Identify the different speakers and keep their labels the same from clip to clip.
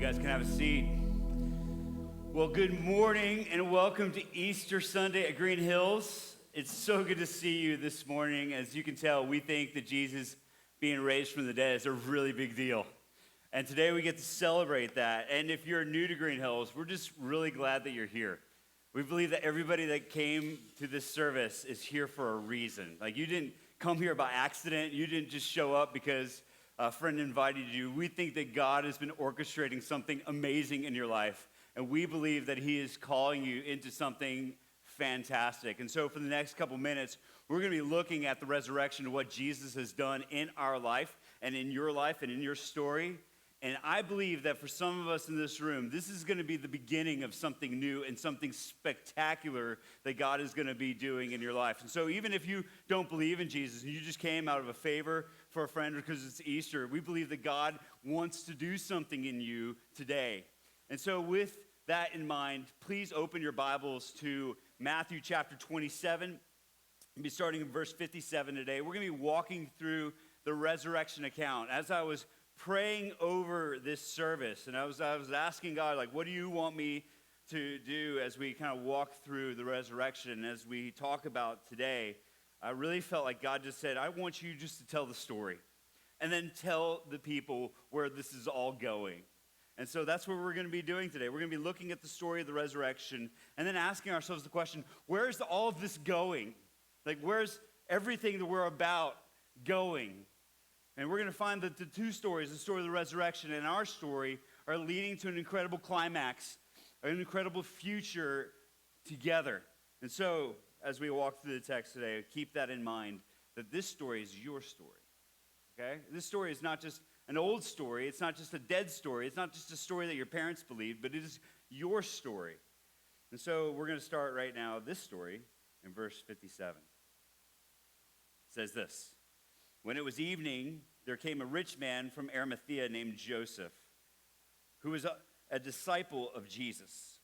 Speaker 1: guys can have a seat. Well, good morning and welcome to Easter Sunday at Green Hills. It's so good to see you this morning. As you can tell, we think that Jesus being raised from the dead is a really big deal. And today we get to celebrate that. And if you're new to Green Hills, we're just really glad that you're here. We believe that everybody that came to this service is here for a reason. Like, you didn't come here by accident. You didn't just show up because a friend invited you. We think that God has been orchestrating something amazing in your life, and we believe that he is calling you into something fantastic. And so for the next couple minutes, we're going to be looking at the resurrection of what Jesus has done in our life and in your story. And I believe that for some of us in this room, this is going to be the beginning of something new and something spectacular that God is going to be doing in your life. And so even if you don't believe in Jesus and you just came out of a favor for a friend or because it's Easter, we believe that God wants to do something in you today. And so with that in mind, please open your Bibles to Matthew chapter 27. We'll be starting in verse 57 today. We're going to be walking through the resurrection account. As I was praying over this service, and I was asking God, like, what do you want me to do as we kind of walk through the resurrection? As we talk about today, I really felt like God just said, I want you just to tell the story and then tell the people where this is all going. And so that's what we're going to be doing today. We're going to be looking at the story of the resurrection and then asking ourselves the question, where's all of this going? Like, where's everything that we're about going? And we're going to find that the two stories, the story of the resurrection and our story, are leading to an incredible climax, an incredible future together. And so, as we walk through the text today, keep that in mind, that this story is your story, okay? This story is not just an old story. It's not just a dead story. It's not just a story that your parents believed, but it is your story. And so we're going to start right now this story in verse 57. It says this. When it was evening, there came a rich man from Arimathea named Joseph, who was a disciple of Jesus.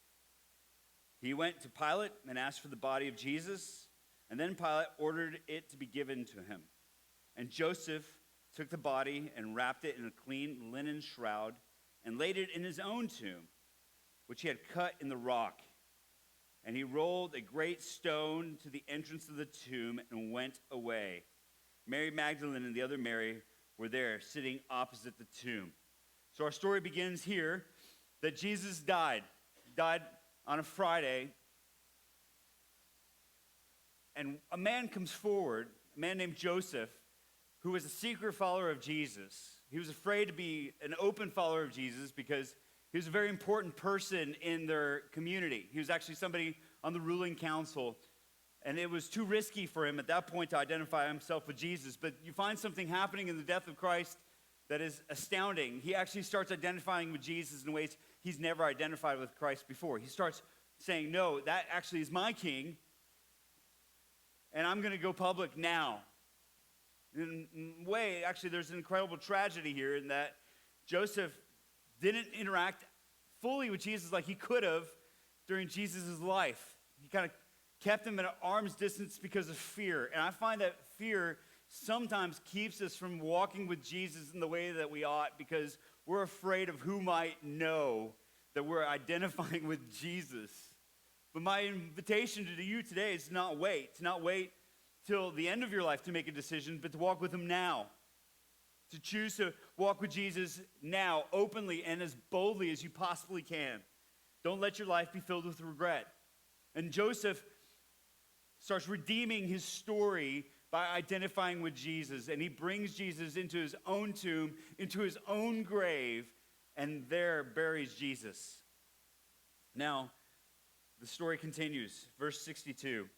Speaker 1: He went to Pilate and asked for the body of Jesus, and then Pilate ordered it to be given to him. And Joseph took the body and wrapped it in a clean linen shroud and laid it in his own tomb, which he had cut in the rock. And he rolled a great stone to the entrance of the tomb and went away. Mary Magdalene and the other Mary were there, sitting opposite the tomb. So our story begins here, that Jesus died on a Friday, and a man comes forward, a man named Joseph, who was a secret follower of Jesus. He was afraid to be an open follower of Jesus because he was a very important person in their community. He was actually somebody on the ruling council. And it was too risky for him at that point to identify himself with Jesus. But you find something happening in the death of Christ that is astounding. He actually starts identifying with Jesus in ways he's never identified with Christ before. He starts saying, no, that actually is my king, and I'm going to go public now. In a way, actually, there's an incredible tragedy here in that Joseph didn't interact fully with Jesus like he could have during Jesus' life. He kind of kept him at an arm's distance because of fear. And I find that fear sometimes keeps us from walking with Jesus in the way that we ought because we're afraid of who might know that we're identifying with Jesus. But my invitation to you today is to not wait till the end of your life to make a decision, but to walk with him now. To choose to walk with Jesus now, openly and as boldly as you possibly can. Don't let your life be filled with regret. And Joseph starts redeeming his story by identifying with Jesus. And he brings Jesus into his own tomb, into his own grave, and there buries Jesus. Now, the story continues. Verse 62.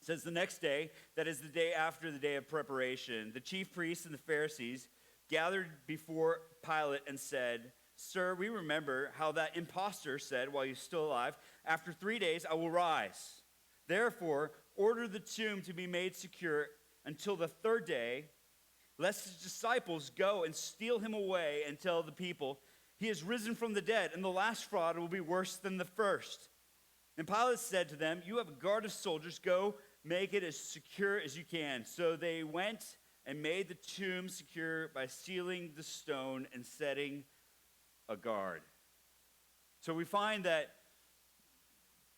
Speaker 1: It says, the next day, that is the day after the day of preparation, the chief priests and the Pharisees gathered before Pilate and said, Sir, we remember how that impostor said while he's still alive, after 3 days I will rise. Therefore, order the tomb to be made secure until the third day, lest his disciples go and steal him away and tell the people, he has risen from the dead, and the last fraud will be worse than the first. And Pilate said to them, you have a guard of soldiers, go make it as secure as you can. So they went and made the tomb secure by sealing the stone and setting a guard. So we find that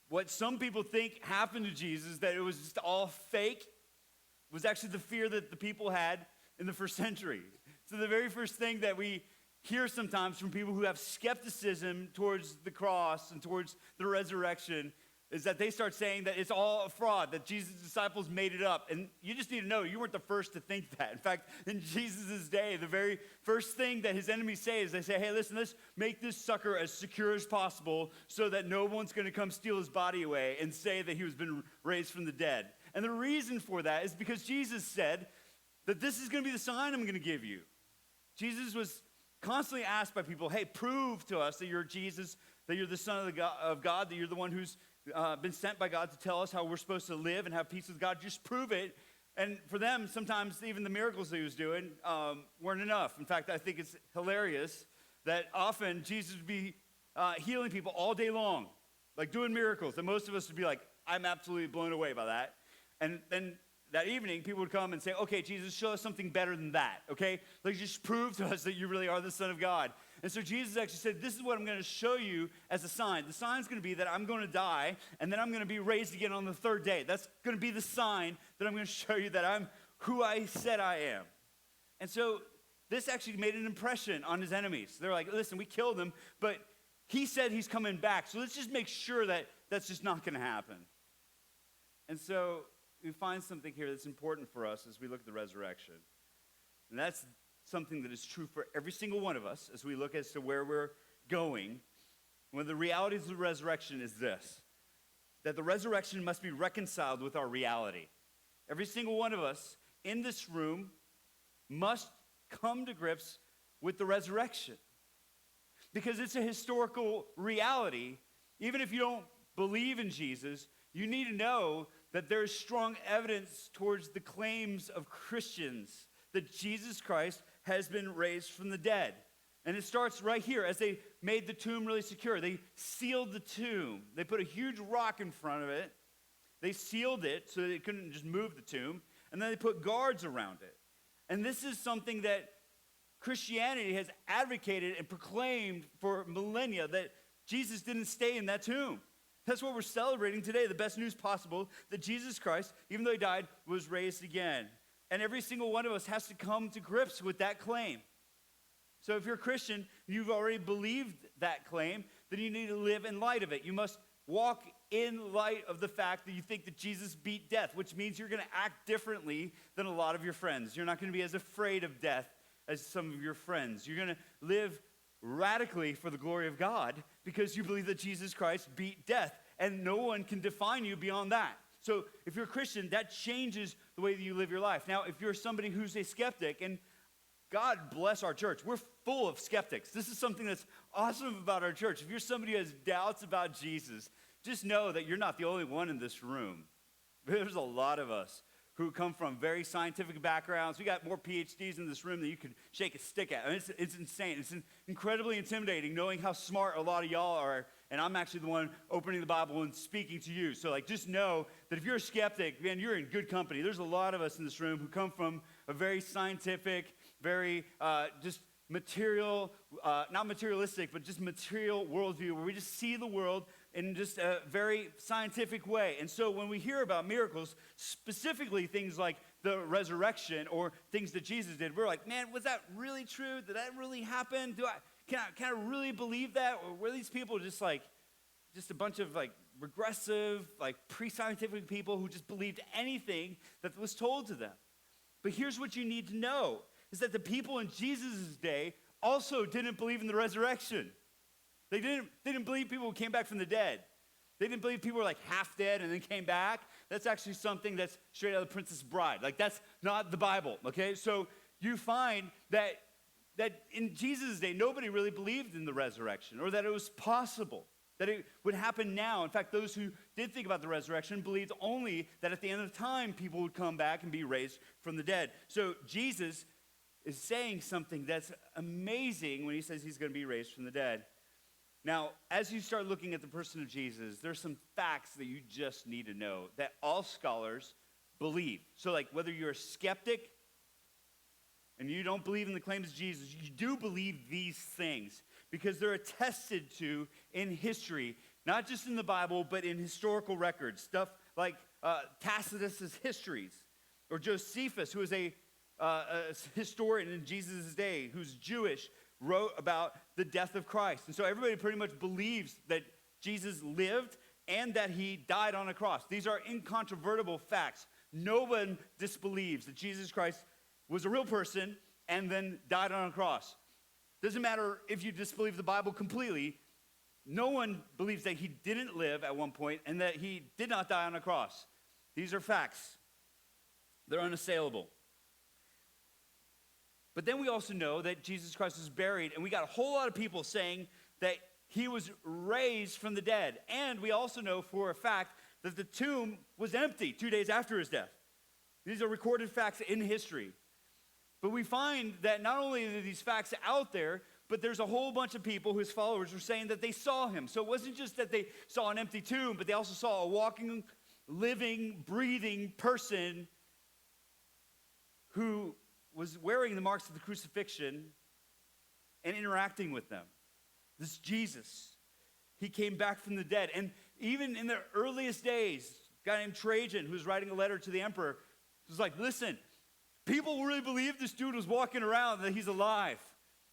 Speaker 1: what some people think happened to Jesus, that it was just all fake, was actually the fear that the people had in the first century. So the very first thing that we hear sometimes from people who have skepticism towards the cross and towards the resurrection is that they start saying that it's all a fraud, that Jesus' disciples made it up. And you just need to know, you weren't the first to think that. In fact, in Jesus' day, the very first thing that his enemies say is they say, hey, listen, let's make this sucker as secure as possible so that no one's going to come steal his body away and say that he was been raised from the dead. And the reason for that is because Jesus said that this is going to be the sign I'm going to give you. Jesus was constantly asked by people, hey, prove to us that you're Jesus, that you're the Son of God, that you're the one who's been sent by God to tell us how we're supposed to live and have peace with God. Just prove it. And for them, sometimes even the miracles that he was doing weren't enough. In fact, I think it's hilarious that often Jesus would be healing people all day long, like doing miracles. And most of us would be like, I'm absolutely blown away by that. And then that evening, people would come and say, okay, Jesus, show us something better than that, okay? Like, just prove to us that you really are the Son of God. And so Jesus actually said, this is what I'm going to show you as a sign. The sign's going to be that I'm going to die, and then I'm going to be raised again on the third day. That's going to be the sign that I'm going to show you that I'm who I said I am. And so this actually made an impression on his enemies. They're like, listen, we killed him, but he said he's coming back, so let's just make sure that that's just not going to happen. And so we find something here that's important for us as we look at the resurrection. And that's something that is true for every single one of us as we look as to where we're going. One of the realities of the resurrection is this, that the resurrection must be reconciled with our reality. Every single one of us in this room must come to grips with the resurrection. Because it's a historical reality. Even if you don't believe in Jesus, you need to know that there is strong evidence towards the claims of Christians that Jesus Christ has been raised from the dead. And it starts right here as they made the tomb really secure. They sealed the tomb. They put a huge rock in front of it. They sealed it so they couldn't just move the tomb. And then they put guards around it. And this is something that Christianity has advocated and proclaimed for millennia, that Jesus didn't stay in that tomb. That's what we're celebrating today, the best news possible, that Jesus Christ, even though he died, was raised again. And every single one of us has to come to grips with that claim. So if you're a Christian, you've already believed that claim, then you need to live in light of it. You must walk in light of the fact that you think that Jesus beat death, which means you're going to act differently than a lot of your friends. You're not going to be as afraid of death as some of your friends. You're going to live radically for the glory of God because you believe that Jesus Christ beat death, and no one can define you beyond that. So if you're a Christian, that changes the way that you live your life. Now, if you're somebody who's a skeptic, and God bless our church, we're full of skeptics. This is something that's awesome about our church. If you're somebody who has doubts about Jesus, just know that you're not the only one in this room. There's a lot of us who come from very scientific backgrounds. We got more PhDs in this room than you could shake a stick at. I mean, it's insane. It's incredibly intimidating knowing how smart a lot of y'all are, and I'm actually the one opening the Bible and speaking to you. So, just know that if you're a skeptic, man, you're in good company. There's a lot of us in this room who come from a very scientific, very just material, not materialistic, but just material worldview where we just see the world in just a very scientific way. And so when we hear about miracles, specifically things like the resurrection or things that Jesus did, we're like, man, was that really true? Did that really happen? Can I really believe that? Or were these people just a bunch of regressive, pre-scientific people who just believed anything that was told to them? But here's what you need to know, is that the people in Jesus' day also didn't believe in the resurrection. They didn't believe people came back from the dead. They didn't believe people were half dead and then came back. That's actually something that's straight out of The Princess Bride. That's not the Bible, okay? So you find that in Jesus' day, nobody really believed in the resurrection or that it was possible, that it would happen now. In fact, those who did think about the resurrection believed only that at the end of time, people would come back and be raised from the dead. So Jesus is saying something that's amazing when he says he's going to be raised from the dead. Now, as you start looking at the person of Jesus, there's some facts that you just need to know that all scholars believe. So whether you're a skeptic and you don't believe in the claims of Jesus, you do believe these things because they're attested to in history, not just in the Bible, but in historical records. Stuff like Tacitus's histories, or Josephus, who is a historian in Jesus' day, who's Jewish, wrote about the death of Christ. And so everybody pretty much believes that Jesus lived and that he died on a cross. These are incontrovertible facts. No one disbelieves that Jesus Christ was a real person and then died on a cross. Doesn't matter if you disbelieve the Bible completely. No one believes that he didn't live at one point and that he did not die on a cross. These are facts. They're unassailable. But then we also know that Jesus Christ was buried, and we got a whole lot of people saying that he was raised from the dead. And we also know for a fact that the tomb was empty 2 days after his death. These are recorded facts in history. But we find that not only are these facts out there, but there's a whole bunch of people whose followers were saying that they saw him. So it wasn't just that they saw an empty tomb, but they also saw a walking, living, breathing person who was wearing the marks of the crucifixion and interacting with them. This Jesus. He came back from the dead. And even in the earliest days, a guy named Trajan, who was writing a letter to the emperor, was like, listen, people really believe this dude was walking around, that he's alive.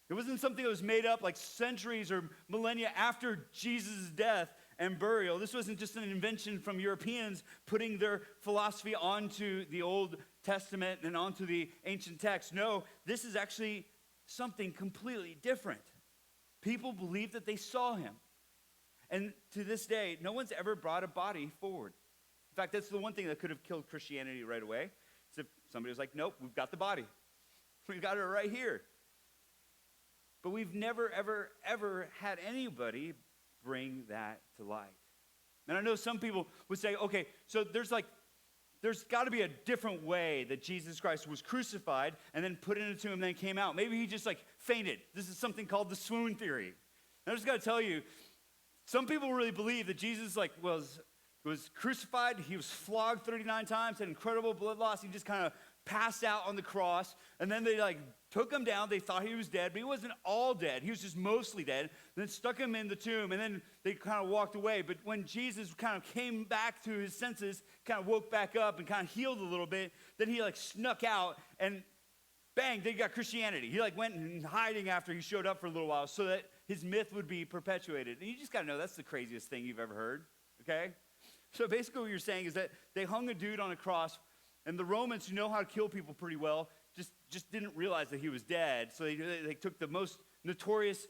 Speaker 1: It wasn't something that was made up like centuries or millennia after Jesus' death and burial. This wasn't just an invention from Europeans putting their philosophy onto the Old Testament and onto the ancient text. No, this is actually something completely different. People believe that they saw him. And to this day, no one's ever brought a body forward. In fact, that's the one thing that could have killed Christianity right away. Is if somebody was like, nope, we've got the body. We've got it right here. But we've never, ever, ever had anybody bring that to light. And I know some people would say, okay, so there's got to be a different way that Jesus Christ was crucified and then put into a tomb and then came out. Maybe he just fainted. This is something called the swoon theory. And I just got to tell you, some people really believe that Jesus was crucified. He was flogged 39 times, had incredible blood loss. He just kind of passed out on the cross, and then they took him down. They thought he was dead, but he wasn't all dead. He was just mostly dead. Then stuck him in the tomb, and then they kind of walked away. But when Jesus kind of came back to his senses, kind of woke back up and kind of healed a little bit, then he snuck out, and bang, they got Christianity. He went in hiding after he showed up for a little while so that his myth would be perpetuated. And you just got to know that's the craziest thing you've ever heard, okay? So basically what you're saying is that they hung a dude on a cross, and the Romans, who know how to kill people pretty well, just didn't realize that he was dead. So they took the most notorious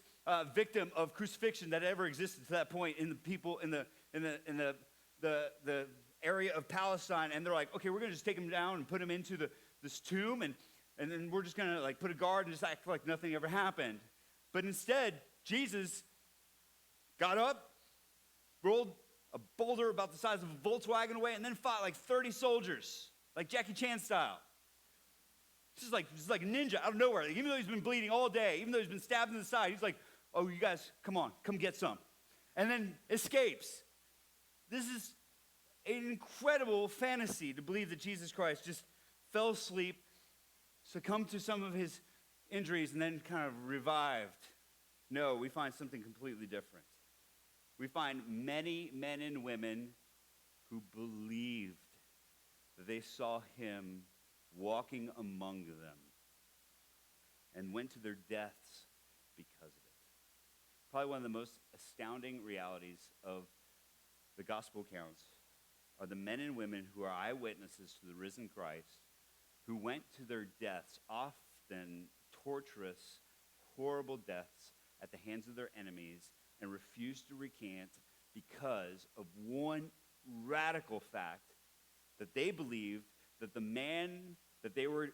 Speaker 1: victim of crucifixion that ever existed to that point in the people in the area of Palestine, and they're like, okay, we're gonna just take him down and put him into this tomb, and then we're just gonna put a guard and just act like nothing ever happened. But instead, Jesus got up, rolled a boulder about the size of a Volkswagen away, and then fought 30 soldiers, like Jackie Chan style. Just like a ninja out of nowhere. Even though he's been bleeding all day, even though he's been stabbed in the side, he's like, oh, you guys, come on, come get some. And then escapes. This is an incredible fantasy to believe that Jesus Christ just fell asleep, succumbed to some of his injuries, and then kind of revived. No, we find something completely different. We find many men and women who believed that they saw him walking among them and went to their deaths because of it. Probably one of the most astounding realities of the gospel accounts are the men and women who are eyewitnesses to the risen Christ, who went to their deaths, often torturous, horrible deaths at the hands of their enemies, and refused to recant because of one radical fact, that they believed that the man that they were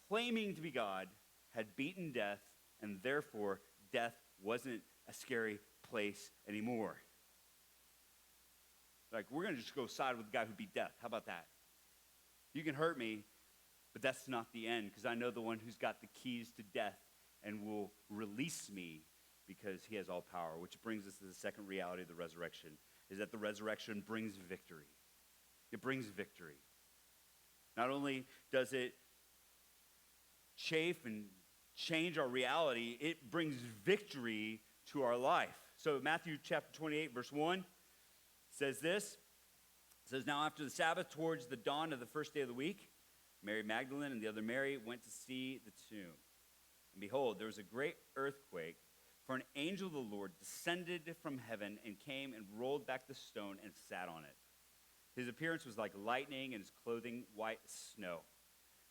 Speaker 1: claiming to be God had beaten death, and therefore death wasn't a scary place anymore. We're going to just go side with the guy who beat death. How about that? You can hurt me, but that's not the end, because I know the one who's got the keys to death and will release me because he has all power, which brings us to the second reality of the resurrection, is that the resurrection brings victory. It brings victory. Not only does it chafe and change our reality, it brings victory to our life. So Matthew chapter 28, verse 1 says this. It says, now after the Sabbath, towards the dawn of the first day of the week, Mary Magdalene and the other Mary went to see the tomb. And behold, there was a great earthquake, for an angel of the Lord descended from heaven and came and rolled back the stone and sat on it. His appearance was like lightning, and his clothing white as snow.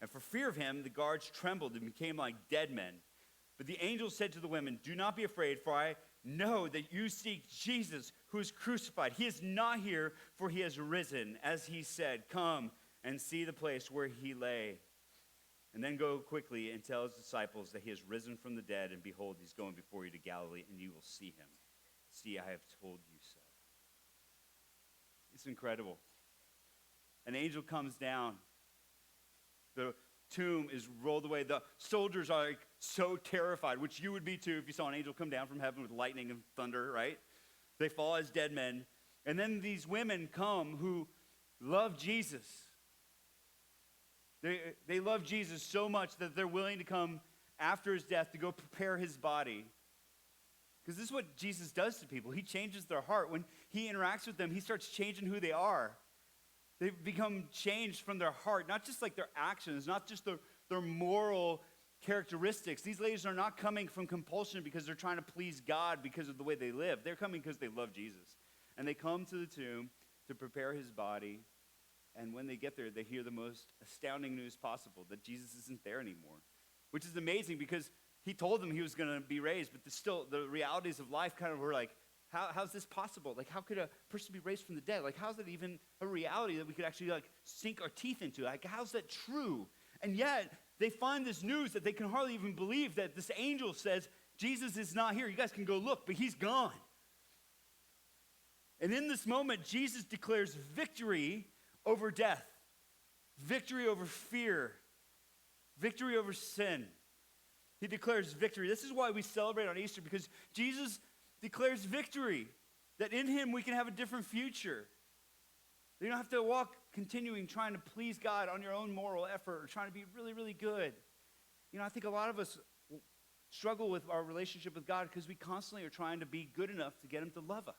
Speaker 1: And for fear of him, the guards trembled and became like dead men. But the angel said to the women, do not be afraid, for I know that you seek Jesus, who is crucified. He is not here, for he has risen, as he said. Come and see the place where he lay. And then go quickly and tell his disciples that he has risen from the dead, and behold, he's going before you to Galilee, and you will see him. See, I have told you so. It's incredible. An angel comes down. The tomb is rolled away. The soldiers are like so terrified, which you would be too if you saw an angel come down from heaven with lightning and thunder, right? They fall as dead men. And then these women come who love Jesus. They love Jesus so much that they're willing to come after his death to go prepare his body. Because this is what Jesus does to people. He changes their heart. When he interacts with them, he starts changing who they are. They become changed from their heart, not just like their actions, not just their moral characteristics. These ladies are not coming from compulsion because they're trying to please God because of the way they live. They're coming because they love Jesus. And they come to the tomb to prepare his body. And when they get there, they hear the most astounding news possible, that Jesus isn't there anymore, which is amazing because he told them he was going to be raised, but still the realities of life kind of were like, how's this possible? Like, how could a person be raised from the dead? Like, how's it even a reality that we could actually like sink our teeth into? Like, how's that true? And yet they find this news that they can hardly even believe, that this angel says, Jesus is not here. You guys can go look, but he's gone. And in this moment, Jesus declares victory over death, victory over fear, victory over sin. He declares victory. This is why we celebrate on Easter, because Jesus declares victory, that in him we can have a different future. You don't have to walk continuing trying to please God on your own moral effort or trying to be really, really good. You know, I think a lot of us struggle with our relationship with God because we constantly are trying to be good enough to get him to love us.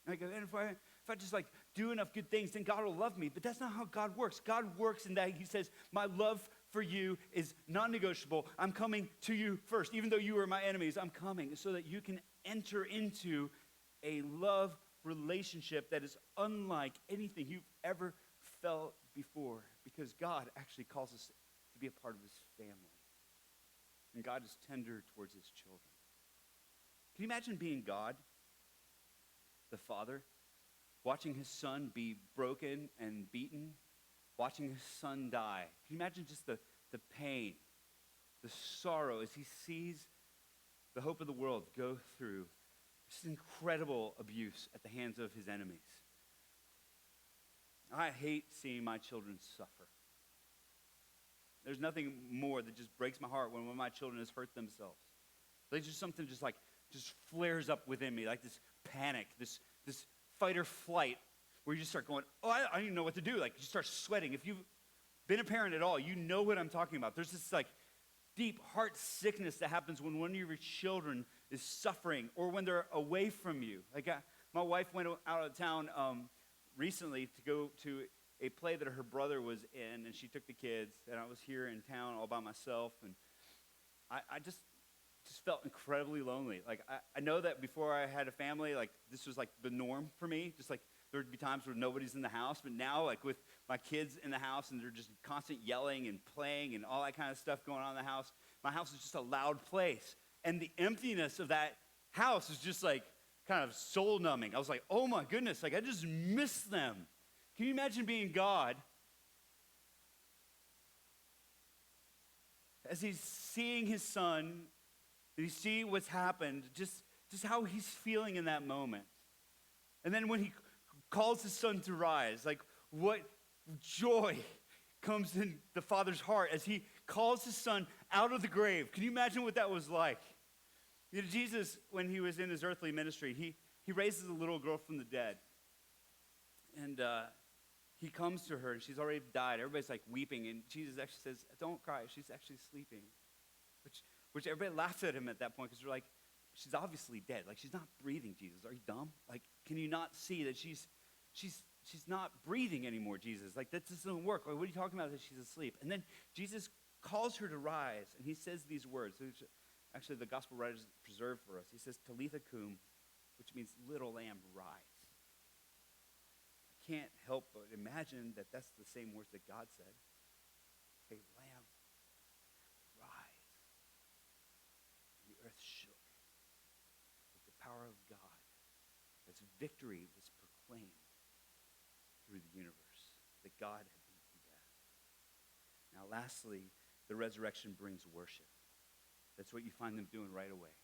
Speaker 1: Like, and if I just like do enough good things, then God will love me. But that's not how God works. God works in that he says, my love for you is non-negotiable. I'm coming to you first. Even though you are my enemies, I'm coming so that you can enter into a love relationship that is unlike anything you've ever felt before, because God actually calls us to be a part of his family. And God is tender towards his children. Can you imagine being God, the Father, watching his son be broken and beaten, watching his son die? Can you imagine just the pain, the sorrow as he sees the hope of the world go through this incredible abuse at the hands of his enemies? I hate seeing my children suffer. There's nothing more that just breaks my heart when one of my children has hurt themselves. There's just something just flares up within me, like this panic, this fight or flight, where you just start going, I don't even know what to do. Like, you start sweating. If you've been a parent at all, you know what I'm talking about. There's this like deep heart sickness that happens when one of your children is suffering or when they're away from you. Like, my wife went out of town recently to go to a play that her brother was in, and she took the kids, and I was here in town all by myself, and I just felt incredibly lonely. Like, I know that before I had a family, like, this was like the norm for me. Just like there would be times where nobody's in the house, but now, like, with my kids in the house and they're just constant yelling and playing and all that kind of stuff going on in the house, my house is just a loud place. And the emptiness of that house is just like kind of soul numbing. I was like, oh my goodness, like, I just miss them. Can you imagine being God as he's seeing his son, and you see what's happened, just how he's feeling in that moment. And then when he calls his son to rise, like, what joy comes in the Father's heart as he calls his son out of the grave. Can you imagine what that was like? You know, Jesus, when he was in his earthly ministry, he raises a little girl from the dead. And he comes to her, and she's already died. Everybody's like weeping, and Jesus actually says, don't cry. She's actually sleeping. Which everybody laughs at him at that point because they're like, she's obviously dead. Like, she's not breathing, Jesus. Are you dumb? Like, can you not see that she's not breathing anymore, Jesus? Like, that just doesn't work. Like, what are you talking about that she's asleep? And then Jesus calls her to rise, and he says these words. Which actually, the gospel writers preserve for us. He says, Talitha cum, which means little lamb, rise. I can't help but imagine that that's the same words that God said. Hey, lamb, rise. And the earth shook with the power of God as victory was proclaimed through the universe, that God had beaten death. Now, lastly, the resurrection brings worship. That's what you find them doing right away.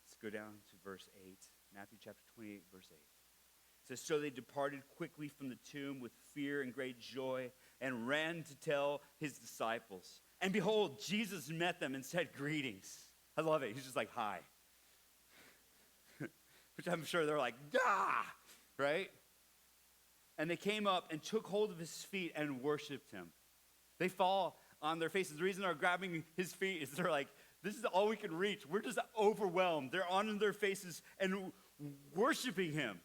Speaker 1: Let's go down to verse 8, Matthew chapter 28, verse 8. It says, so they departed quickly from the tomb with fear and great joy and ran to tell his disciples. And behold, Jesus met them and said, greetings. I love it. He's just like, hi. Which I'm sure they're like, ah, right? And they came up and took hold of his feet and worshiped him. They fall on their faces. The reason they're grabbing his feet is they're like, this is all we can reach. We're just overwhelmed. They're on their faces and worshiping him.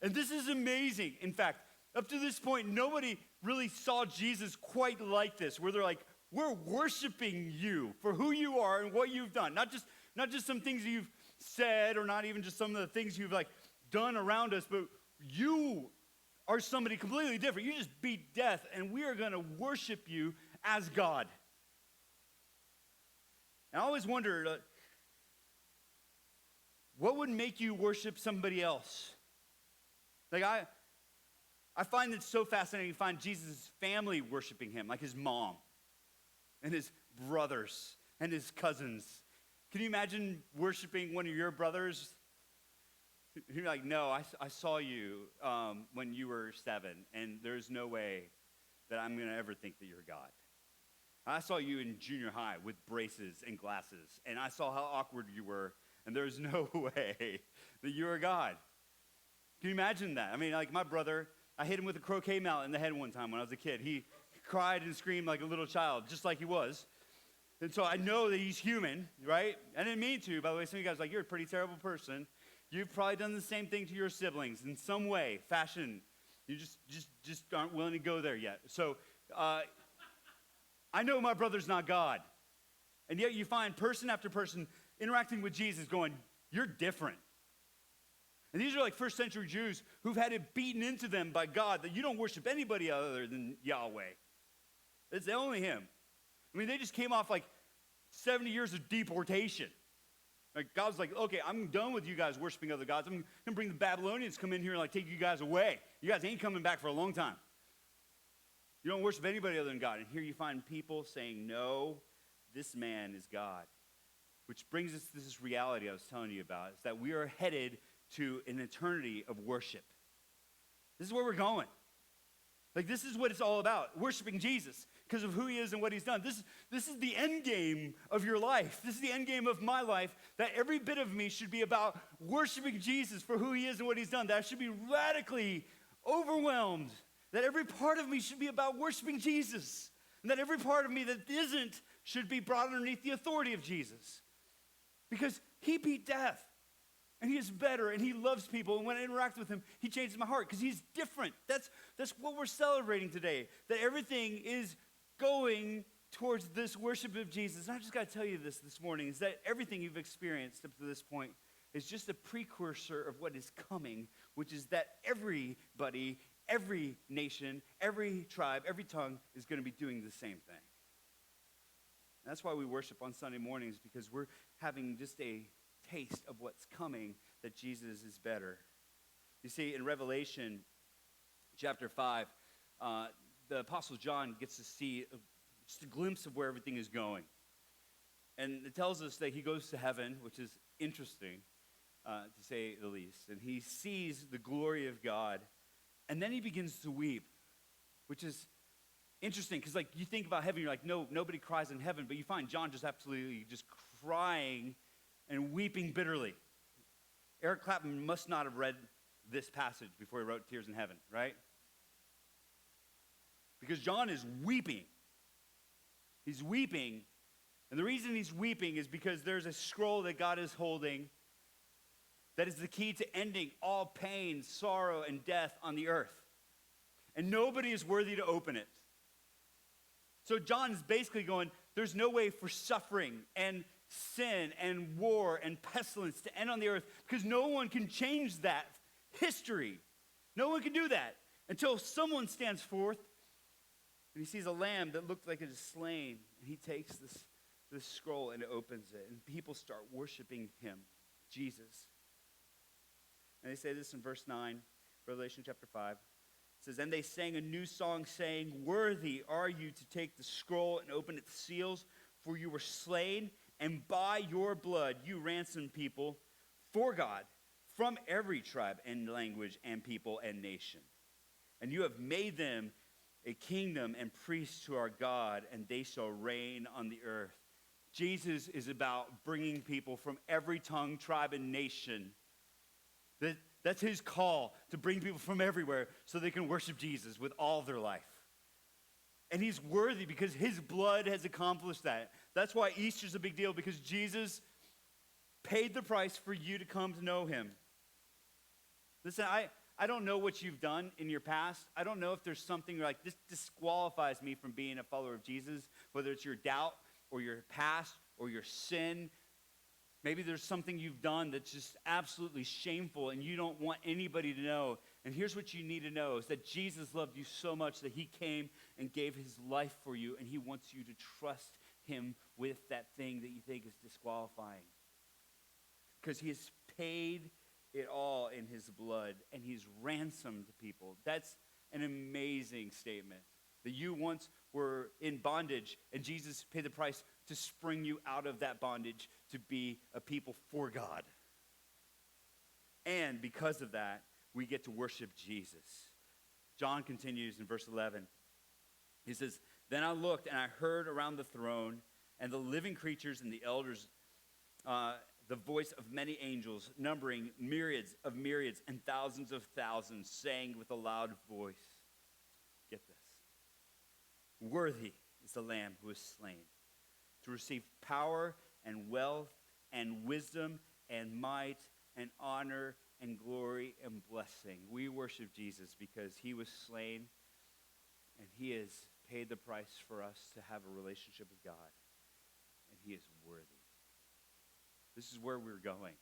Speaker 1: And this is amazing. In fact, up to this point, nobody really saw Jesus quite like this, where they're like, we're worshiping you for who you are and what you've done. Not just some things you've said, or not even just some of the things you've like done around us, but you are somebody completely different. You just beat death, and we are going to worship you as God. And I always wondered, what would make you worship somebody else? Like, I find it so fascinating to find Jesus' family worshiping him, like his mom and his brothers and his cousins. Can you imagine worshiping one of your brothers? You're like, no, I saw you when you were 7, and there's no way that I'm going to ever think that you're God. I saw you in junior high with braces and glasses, and I saw how awkward you were, and there's no way that you are God. Can you imagine that? I mean, like my brother, I hit him with a croquet mallet in the head one time when I was a kid. He cried and screamed like a little child, just like he was. And so I know that he's human, right? I didn't mean to, by the way. Some of you guys are like, you're a pretty terrible person. You've probably done the same thing to your siblings in some way, fashion. You just aren't willing to go there yet. So I know my brother's not God. And yet you find person after person interacting with Jesus going, you're different. And these are like first century Jews who've had it beaten into them by God that you don't worship anybody other than Yahweh. It's only him. I mean, they just came off like 70 years of deportation. Like God's like, okay, I'm done with you guys worshiping other gods. I'm going to bring the Babylonians come in here and like take you guys away. You guys ain't coming back for a long time. You don't worship anybody other than God. And here you find people saying, no, this man is God. Which brings us to this reality I was telling you about, is that we are headed to an eternity of worship. This is where we're going. Like, this is what it's all about, worshiping Jesus because of who he is and what he's done. This is the end game of your life. This is the end game of my life, that every bit of me should be about worshiping Jesus for who he is and what he's done. That I should be radically overwhelmed, that every part of me should be about worshiping Jesus, and that every part of me that isn't should be brought underneath the authority of Jesus. Because he beat death. And he is better, and he loves people. And when I interact with him, he changes my heart because he's different. That's what we're celebrating today, that everything is going towards this worship of Jesus. And I just got to tell you this morning, is that everything you've experienced up to this point is just a precursor of what is coming, which is that everybody, every nation, every tribe, every tongue is going to be doing the same thing. And that's why we worship on Sunday mornings, because we're having just a taste of what's coming, that Jesus is better. You see, in Revelation chapter 5, the Apostle John gets to see just a glimpse of where everything is going. And it tells us that he goes to heaven, which is interesting, to say the least. And he sees the glory of God, and then he begins to weep, which is interesting, because like you think about heaven, you're like, no, nobody cries in heaven, but you find John just absolutely just crying and weeping bitterly. Eric Clapton must not have read this passage before he wrote Tears in Heaven, right? Because John is weeping. He's weeping. And the reason he's weeping is because there's a scroll that God is holding that is the key to ending all pain, sorrow, and death on the earth. And nobody is worthy to open it. So John is basically going, there's no way for suffering and sin and war and pestilence to end on the earth because no one can change that history. No one can do that until someone stands forth and he sees a lamb that looked like it is slain. And he takes this scroll and opens it. And people start worshiping him, Jesus. And they say this in verse 9, Revelation chapter 5. It says, and they sang a new song saying, worthy are you to take the scroll and open its seals, for you were slain, and by your blood you ransomed people for God from every tribe and language and people and nation. And you have made them a kingdom and priests to our God, and they shall reign on the earth. Jesus is about bringing people from every tongue, tribe, and nation. That's his call, to bring people from everywhere so they can worship Jesus with all their life. And he's worthy because his blood has accomplished that. That's why Easter's a big deal, because Jesus paid the price for you to come to know him. Listen, I don't know what you've done in your past. I don't know if there's something like this disqualifies me from being a follower of Jesus, whether it's your doubt or your past or your sin. Maybe there's something you've done that's just absolutely shameful and you don't want anybody to know. And here's what you need to know is that Jesus loved you so much that he came and gave his life for you, and he wants you to trust him with that thing that you think is disqualifying. Because he has paid it all in his blood, and he's ransomed people. That's an amazing statement. That you once were in bondage, and Jesus paid the price to spring you out of that bondage to be a people for God. And because of that, we get to worship Jesus. John continues in verse 11. He says, then I looked, and I heard around the throne and the living creatures and the elders, the voice of many angels, numbering myriads of myriads and thousands of thousands, saying with a loud voice, get this, worthy is the Lamb who is slain to receive power and wealth and wisdom and might and honor and glory and blessing. We worship Jesus because he was slain and he has paid the price for us to have a relationship with God, and he is worthy. This is where we're going.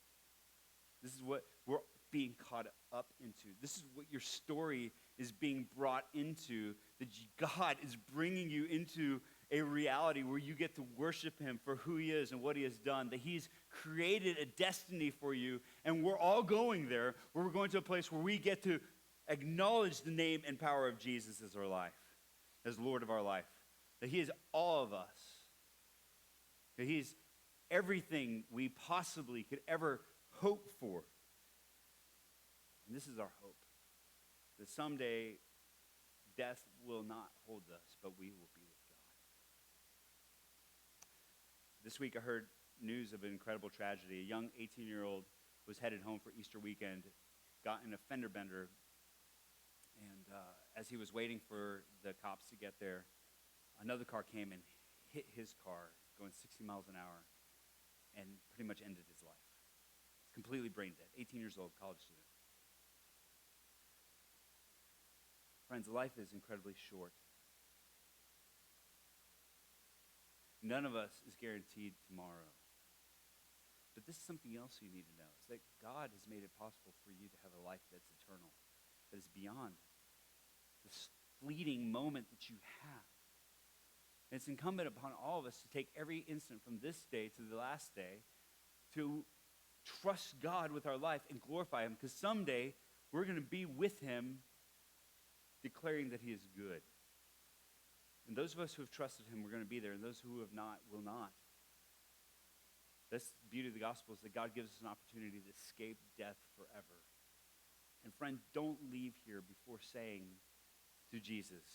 Speaker 1: This is what we're being caught up into. This is what your story is being brought into, that God is bringing you into a reality where you get to worship him for who he is and what he has done, that he's created a destiny for you, and we're all going there, where we're going to a place where we get to acknowledge the name and power of Jesus as our life, as Lord of our life, that he is all of us, that he's everything we possibly could ever hope for. And this is our hope, that someday death will not hold us, but we will be with God. This week I heard news of an incredible tragedy. A young 18-year-old was headed home for Easter weekend, got in a fender bender, and as he was waiting for the cops to get there, another car came and hit his car going 60 miles an hour and pretty much ended his life. Completely brain dead, 18 years old, college student. Friends, life is incredibly short. None of us is guaranteed tomorrow. But this is something else you need to know, is that God has made it possible for you to have a life that's eternal, that is beyond this fleeting moment that you have. And it's incumbent upon all of us to take every instant from this day to the last day to trust God with our life and glorify him, because someday we're going to be with him declaring that he is good. And those of us who have trusted him, we're going to be there, and those who have not will not. That's the beauty of the gospel, is that God gives us an opportunity to escape death forever. And friend, don't leave here before saying to Jesus,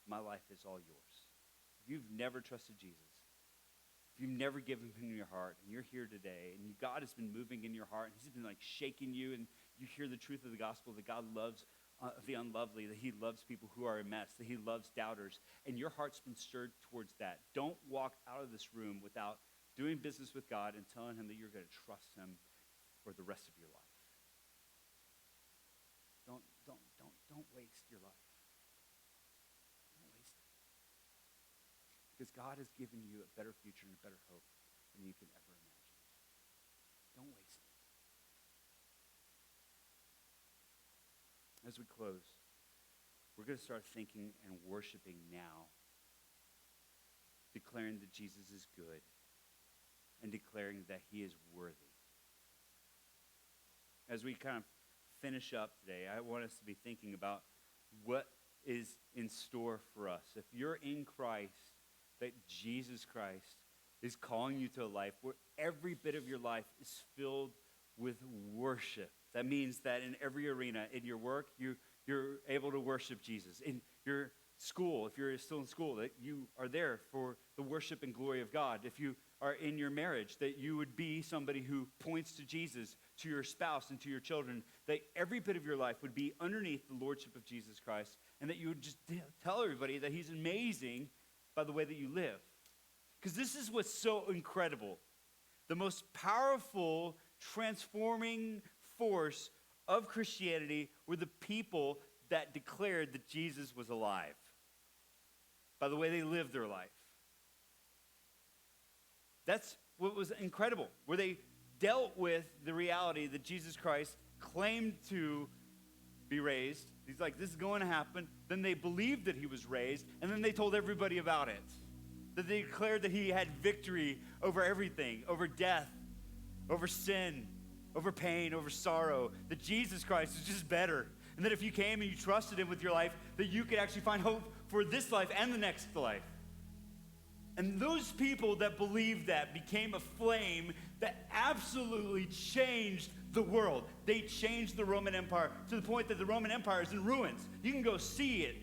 Speaker 1: my life is all yours. If you've never trusted Jesus, if you've never given him your heart and you're here today and God has been moving in your heart and he's been like shaking you and you hear the truth of the gospel that God loves the unlovely, that he loves people who are a mess, that he loves doubters, and your heart's been stirred towards that. Don't walk out of this room without doing business with God and telling him that you're going to trust him for the rest of your life. Don't waste your life. Don't waste it. Because God has given you a better future and a better hope than you can ever imagine. Don't waste it. As we close, we're going to start thinking and worshiping now, declaring that Jesus is good and declaring that he is worthy. As we kind of finish up today, I want us to be thinking about what is in store for us. If you're in Christ, that Jesus Christ is calling you to a life where every bit of your life is filled with worship. That means that in every arena, in your work, you're able to worship Jesus. In your school, if you're still in school, that you are there for the worship and glory of God. If you are in your marriage, that you would be somebody who points to Jesus, to your spouse and to your children, that every bit of your life would be underneath the lordship of Jesus Christ, and that you would just tell everybody that he's amazing by the way that you live. Because this is what's so incredible. The most powerful, transforming force of Christianity were the people that declared that Jesus was alive by the way they lived their life. That's what was incredible, where they dealt with the reality that Jesus Christ claimed to be raised. He's like, this is going to happen. Then they believed that he was raised, and then they told everybody about it. That they declared that he had victory over everything, over death, over sin, over pain, over sorrow, that Jesus Christ is just better. And that if you came and you trusted him with your life, that you could actually find hope for this life and the next life. And those people that believed that became a flame that absolutely changed the world. They changed the Roman Empire to the point that the Roman Empire is in ruins. You can go see it.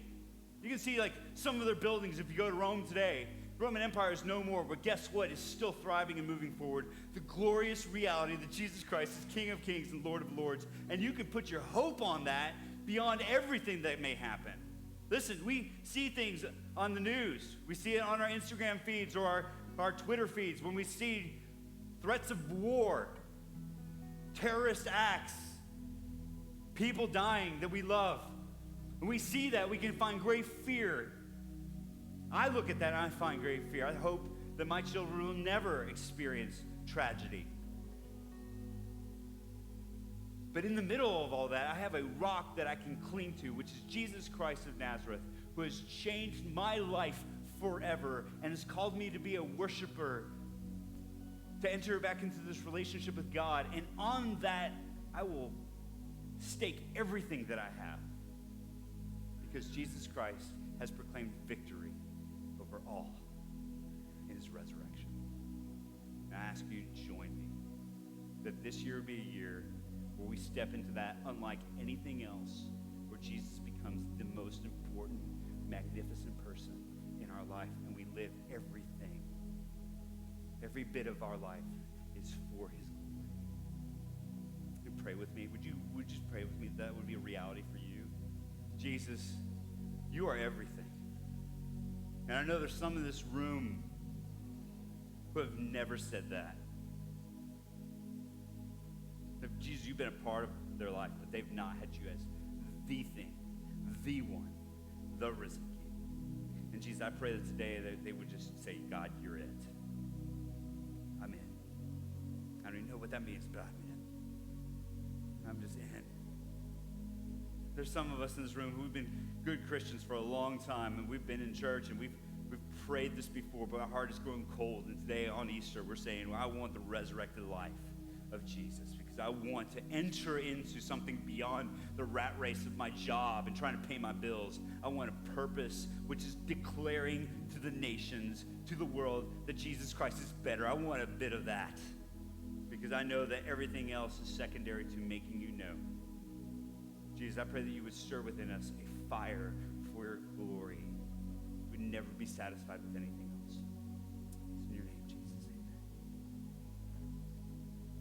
Speaker 1: You can see like some of their buildings if you go to Rome today. The Roman Empire is no more, but guess what? It's still thriving and moving forward. The glorious reality that Jesus Christ is King of Kings and Lord of Lords. And you can put your hope on that beyond everything that may happen. Listen, we see things on the news. We see it on our Instagram feeds or our Twitter feeds when we see threats of war, terrorist acts, people dying that we love. When we see that, we can find great fear. I look at that and I find great fear. I hope that my children will never experience tragedy. But in the middle of all that, I have a rock that I can cling to, which is Jesus Christ of Nazareth, who has changed my life forever and has called me to be a worshiper, to enter back into this relationship with God. And on that, I will stake everything that I have, because Jesus Christ has proclaimed victory over all in his resurrection. And I ask you to join me, that this year be a year where we step into that unlike anything else, where Jesus becomes the most important, magnificent person in our life, and we live everything. Every bit of our life is for his glory. You pray with me. Would you just pray with me that would be a reality for you? Jesus, you are everything. And I know there's some in this room who have never said that. Jesus, you've been a part of their life, but they've not had you as the thing, the one, the risen King. And Jesus, I pray that today that they would just say, God, you're it. I'm in. I don't even know what that means, but I'm in. I'm just in. There's some of us in this room who've been good Christians for a long time, and we've been in church, and we've prayed this before, but our heart is growing cold. And today on Easter, we're saying, well, I want the resurrected life of Jesus, because I want to enter into something beyond the rat race of my job and trying to pay my bills. I want a purpose, which is declaring to the nations, to the world, that Jesus Christ is better. I want a bit of that, because I know that everything else is secondary to making you know. Jesus, I pray that you would stir within us a fire for your glory. We'd never be satisfied with anything else.